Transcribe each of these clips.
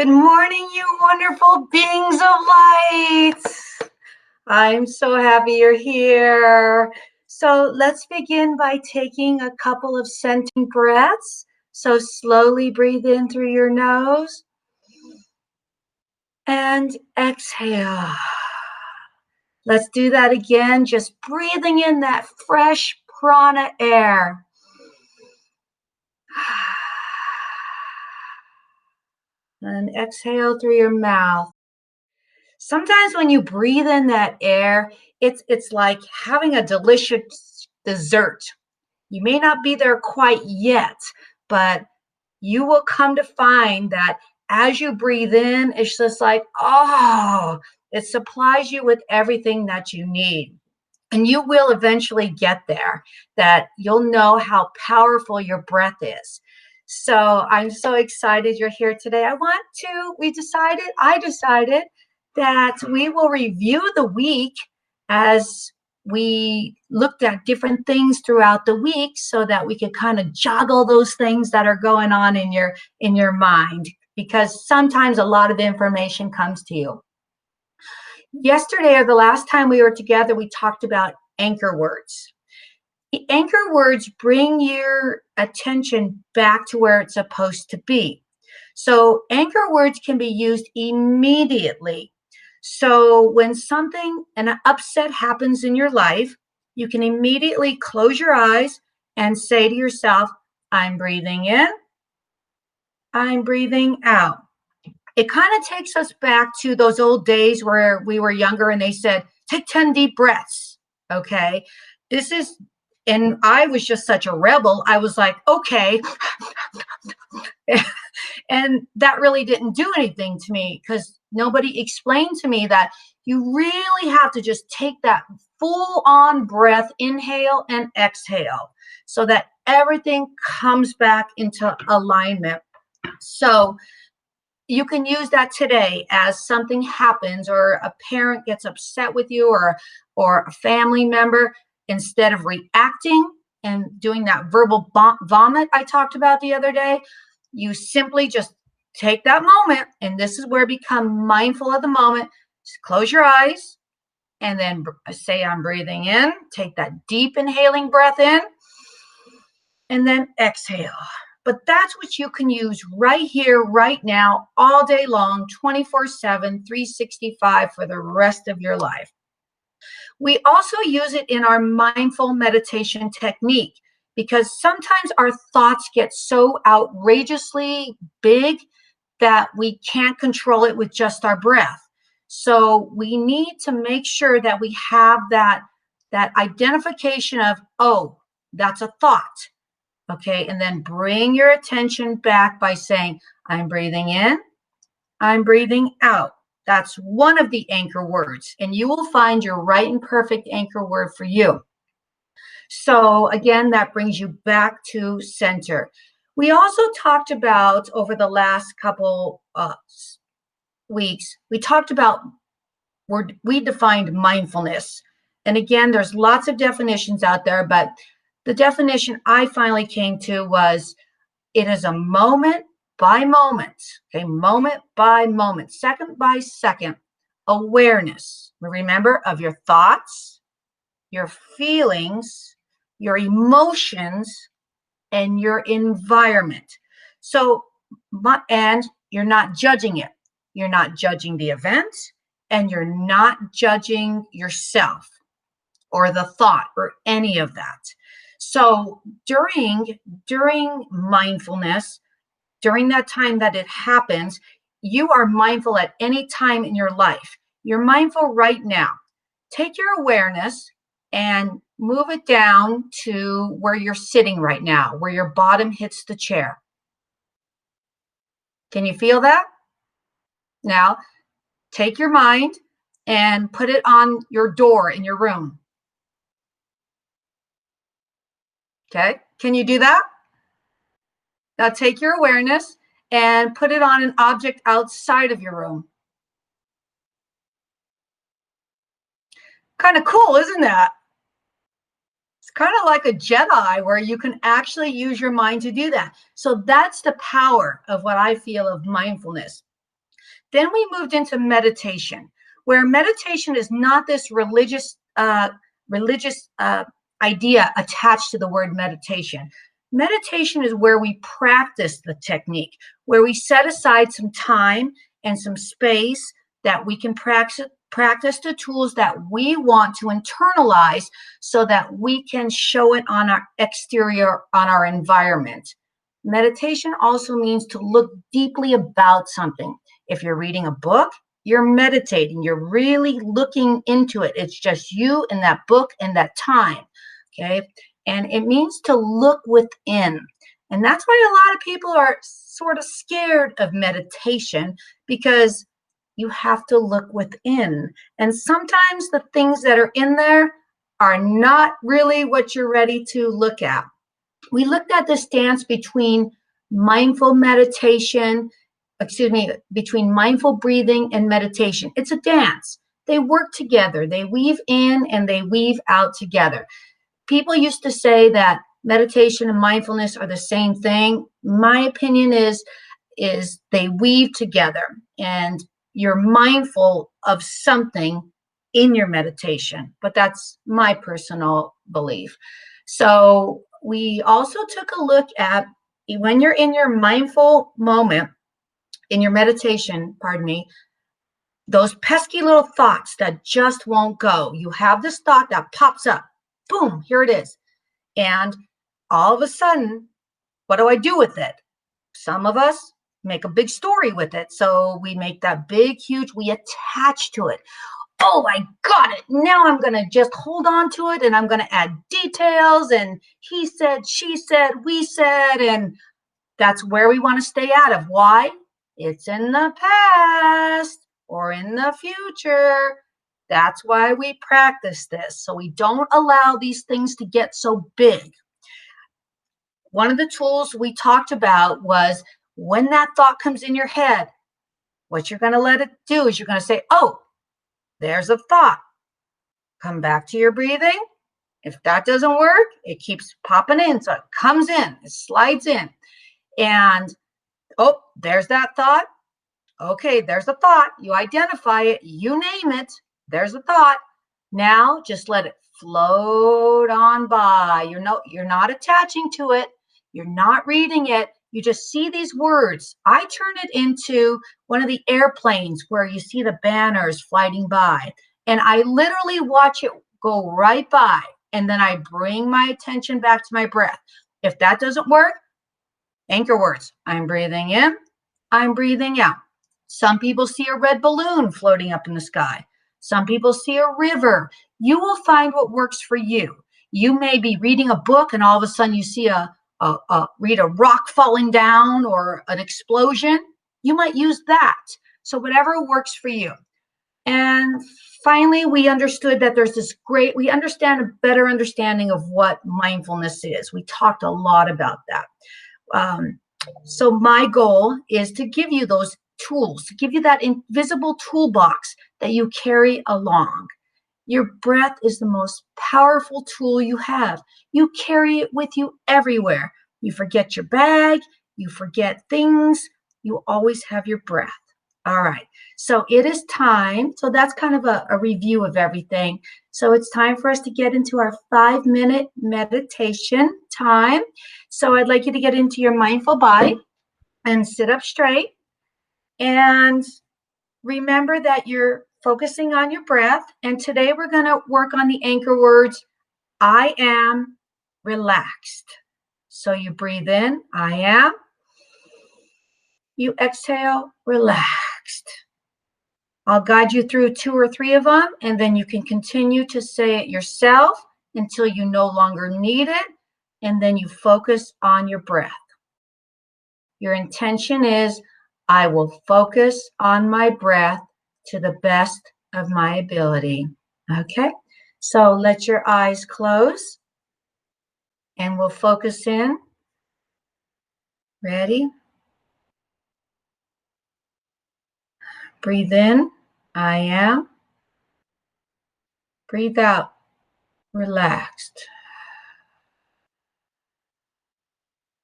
Good morning, you wonderful beings of light. I'm so happy you're here. So let's begin by taking a couple of centering breaths. So slowly breathe in through your nose and exhale. Let's do that again, just breathing in that fresh prana air. And exhale through your mouth. Sometimes when you breathe in that air, it's like having a delicious dessert. You may not be there quite yet, but you will come to find that as you breathe in, it's just like, oh, it supplies you with everything that you need. And you will eventually get there, that you'll know how powerful your breath is. So I'm so excited you're here today. I decided that we will review the week as we looked at different things throughout the week so that we could kind of juggle those things that are going on in your mind, because sometimes a lot of information comes to you. Yesterday, or the last time we were together, we talked about anchor words. The anchor words bring your attention back to where it's supposed to be. So anchor words can be used immediately. So when an upset happens in your life, you can immediately close your eyes and say to yourself, I'm breathing in, I'm breathing out. It kind of takes us back to those old days where we were younger and they said, take 10 deep breaths. Okay. And I was just such a rebel. I was like, okay. And that really didn't do anything to me because nobody explained to me that you really have to just take that full on breath, inhale and exhale, so that everything comes back into alignment. So you can use that today as something happens or a parent gets upset with you or a family member. Instead of reacting and doing that verbal vomit I talked about the other day, you simply just take that moment, and this is where become mindful of the moment. Just close your eyes and then say, I'm breathing in. Take that deep inhaling breath in and then exhale. But that's what you can use right here, right now, all day long, 24/7, 365 for the rest of your life. We also use it in our mindful meditation technique because sometimes our thoughts get so outrageously big that we can't control it with just our breath. So we need to make sure that we have that identification of, oh, that's a thought. Okay, and then bring your attention back by saying, I'm breathing in, I'm breathing out. That's one of the anchor words, and you will find your right and perfect anchor word for you. So again, that brings you back to center. We also talked about over the last couple weeks, we defined mindfulness. And again, there's lots of definitions out there, but the definition I finally came to was, it is a moment by moment, okay, moment by moment, second by second awareness. Remember, of your thoughts, your feelings, your emotions, and your environment. So, and you're not judging it. You're not judging the event, and you're not judging yourself or the thought or any of that. So during mindfulness, during that time that it happens, you are mindful at any time in your life. You're mindful right now. Take your awareness and move it down to where you're sitting right now, where your bottom hits the chair. Can you feel that? Now, take your mind and put it on your door in your room. Okay, can you do that? Now take your awareness and put it on an object outside of your room. Kind of cool, isn't that? It's kind of like a Jedi where you can actually use your mind to do that. So that's the power of what I feel of mindfulness. Then we moved into meditation, where meditation is not this religious idea attached to the word meditation. Meditation is where we practice the technique, where we set aside some time and some space that we can practice the tools that we want to internalize so that we can show it on our exterior, on our environment. Meditation also means to look deeply about something. If you're reading a book, you're meditating, you're really looking into it. It's just you and that book and that time. Okay. And it means to look within. And that's why a lot of people are sort of scared of meditation, because you have to look within. And sometimes the things that are in there are not really what you're ready to look at. We looked at this dance between mindful meditation, between mindful breathing and meditation. It's a dance. They work together. They weave in and they weave out together. People used to say that meditation and mindfulness are the same thing. My opinion is they weave together, and you're mindful of something in your meditation, but that's my personal belief. So we also took a look at when you're in your mindful moment, in your meditation, pardon me, those pesky little thoughts that just won't go. You have this thought that pops up, boom, here it is. And all of a sudden, what do I do with it? Some of us make a big story with it. So we make that big, huge, we attach to it. Oh, I got it. Now I'm going to just hold on to it, and I'm going to add details, and he said, she said, we said, and that's where we want to stay out of. Why? It's in the past or in the future. That's why we practice this, so we don't allow these things to get so big. One of the tools we talked about was when that thought comes in your head, what you're going to let it do is you're going to say, oh, there's a thought. Come back to your breathing. If that doesn't work, it keeps popping in. So it comes in, it slides in. And, oh, there's that thought. Okay, there's a thought. You identify it, you name it. There's a thought. Now just let it float on by. You're not attaching to it. You're not reading it. You just see these words. I turn it into one of the airplanes where you see the banners flying by. And I literally watch it go right by. And then I bring my attention back to my breath. If that doesn't work, anchor words. I'm breathing in. I'm breathing out. Some people see a red balloon floating up in the sky. Some people see a river. You will find what works for you. You may be reading a book and all of a sudden you see read a rock falling down or an explosion. You might use that. So whatever works for you. And finally, we understood that we understand a better understanding of what mindfulness is. We talked a lot about that. So my goal is to give you those tools, to give you that invisible toolbox that you carry along. Your breath is the most powerful tool you have. You carry it with you everywhere. You forget your bag, you forget things, you always have your breath. All right, so it is time. So that's kind of a review of everything. So it's time for us to get into our 5-minute meditation time. So I'd like you to get into your mindful body and sit up straight. And remember that you're focusing on your breath. And today we're going to work on the anchor words, I am relaxed. So you breathe in, I am. You exhale, relaxed. I'll guide you through 2 or 3 of them, and then you can continue to say it yourself until you no longer need it, and then you focus on your breath. Your intention is, I will focus on my breath to the best of my ability. Okay, so let your eyes close, and we'll focus in. Ready? Breathe in, I am. Breathe out, relaxed.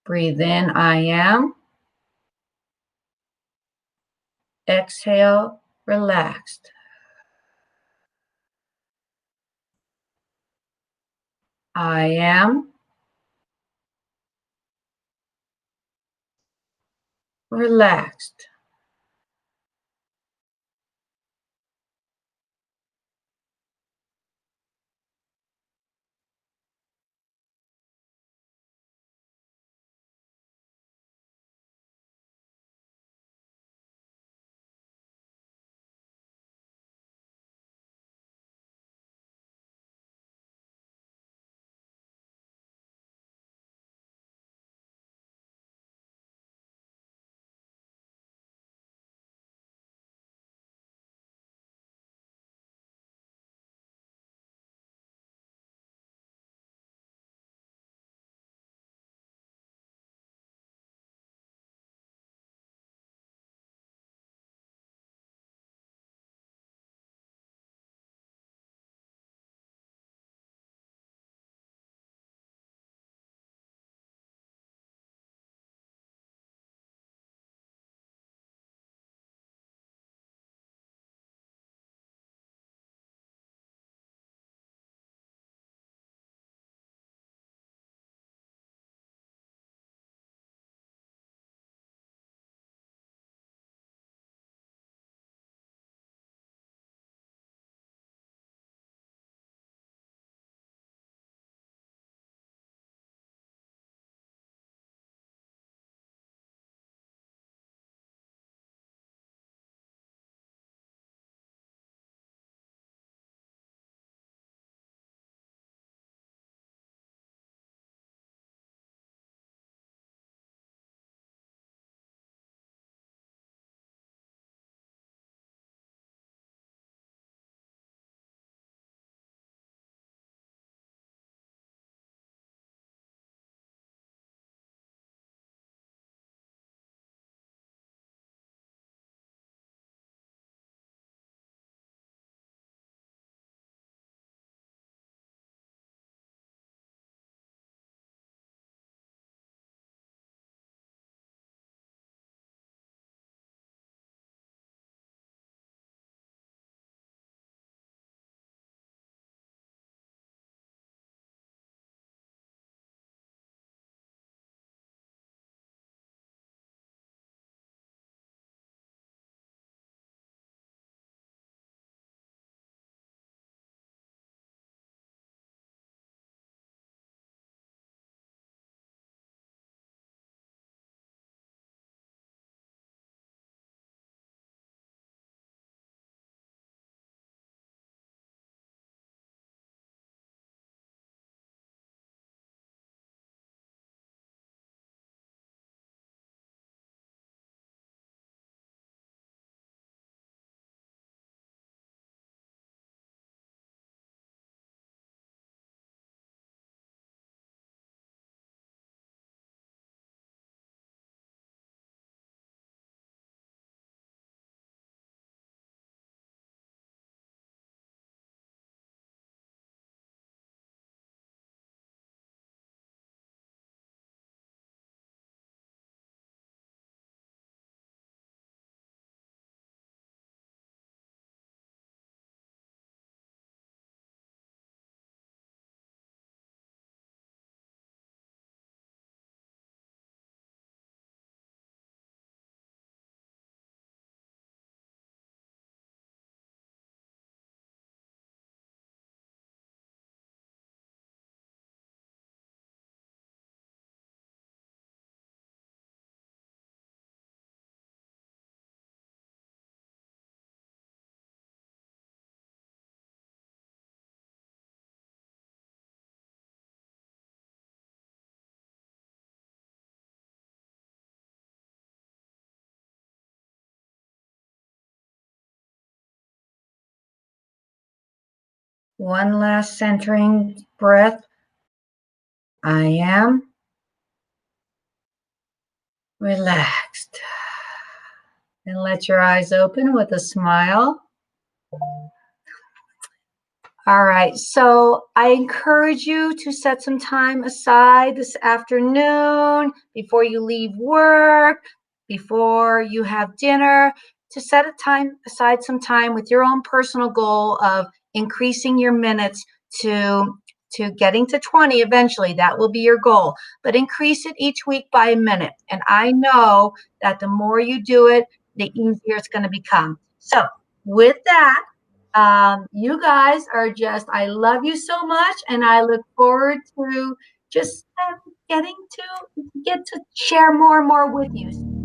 Breathe in, I am. exhale, relaxed. I am relaxed. One last centering breath. I am relaxed. And let your eyes open with a smile. All right, so I encourage you to set some time aside this afternoon before you leave work, before you have dinner. to set aside some time with your own personal goal of increasing your minutes to getting to 20 eventually. That will be your goal, but increase it each week by a minute. And I know that the more you do it, the easier it's going to become. So with that, you guys are just, I love you so much, and I look forward to just getting to get to share more and more with you.